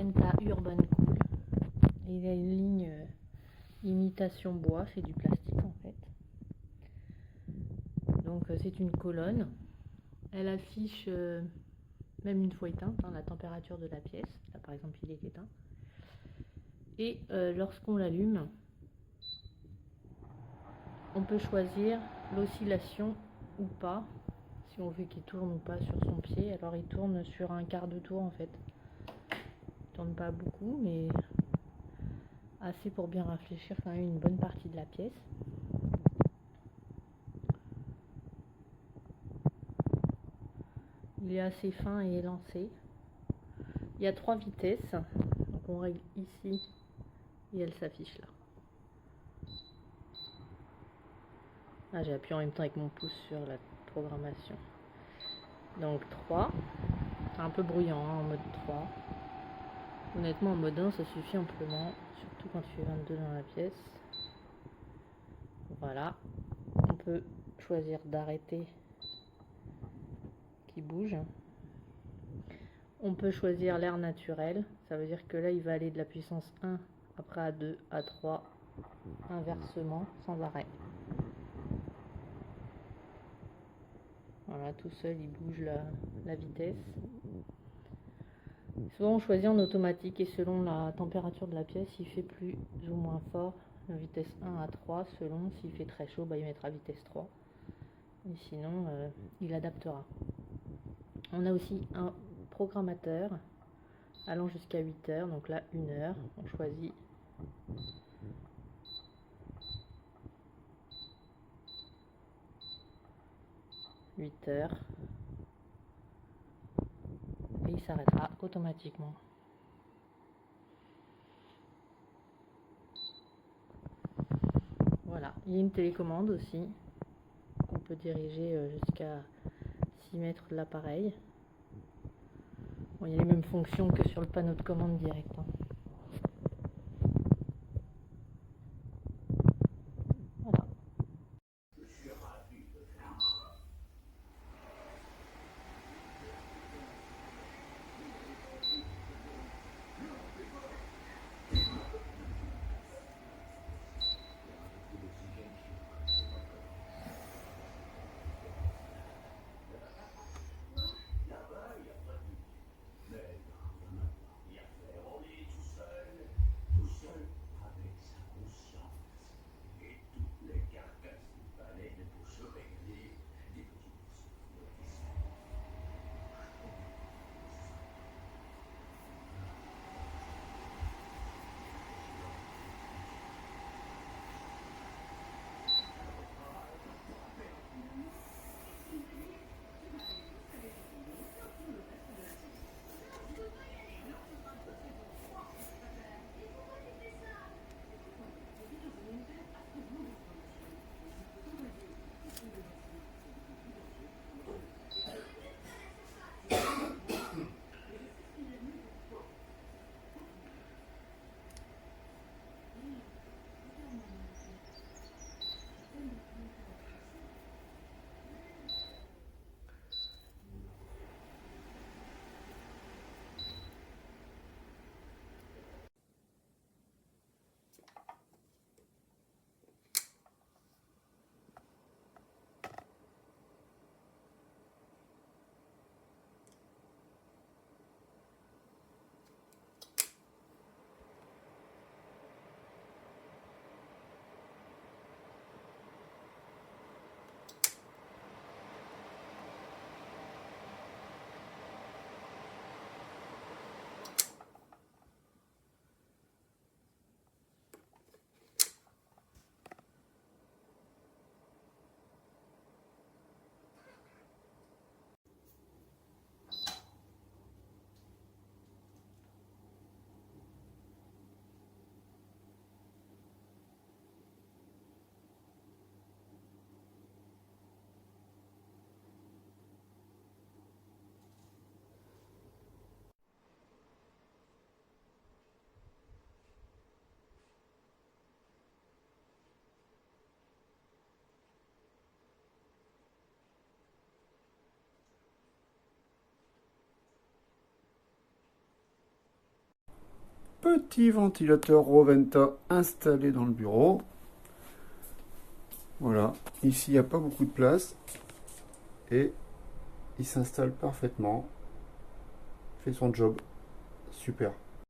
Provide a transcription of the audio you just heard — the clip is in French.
Magenta Urban Cool. Il y a une ligne imitation bois, c'est du plastique en fait. Donc c'est une colonne. Elle affiche, même une fois éteinte, la température de la pièce. Là par exemple il est éteint. Et lorsqu'on l'allume, on peut choisir l'oscillation ou pas. Si on veut qu'il tourne ou pas sur son pied. Alors il tourne sur un quart de tour en fait. Il tourne pas beaucoup mais assez pour bien réfléchir quand même une bonne partie de la pièce. Il est assez fin et élancé. Il y a 3 vitesses. Donc on règle ici et elle s'affiche là. Ah, j'ai appuyé en même temps avec mon pouce sur la programmation. Donc 3. C'est un peu bruyant en mode 3. Honnêtement en mode 1 ça suffit amplement. Surtout quand tu fais 22 dans la pièce. Voilà. On peut choisir d'arrêter qui bouge. On peut choisir l'air naturel. Ça veut dire que là il va aller de la puissance 1 après à 2 à 3 inversement sans arrêt. Voilà, tout seul il bouge la vitesse. Souvent on choisit en automatique et selon la température de la pièce il fait plus ou moins fort, vitesse 1 à 3, selon s'il fait très chaud il mettra vitesse 3 et sinon il adaptera. On a aussi un programmateur allant jusqu'à 8 heures, donc là 1 heure, on choisit « 8 heures » et il s'arrêtera automatiquement. Voilà, il y a une télécommande aussi qu'on peut diriger jusqu'à 6 mètres de l'appareil. Bon, il y a les mêmes fonctions que sur le panneau de commande direct. Voilà. petit ventilateur Roventa installé dans le bureau. Voilà, ici il n'y a pas beaucoup de place et il s'installe parfaitement, fait son job, super.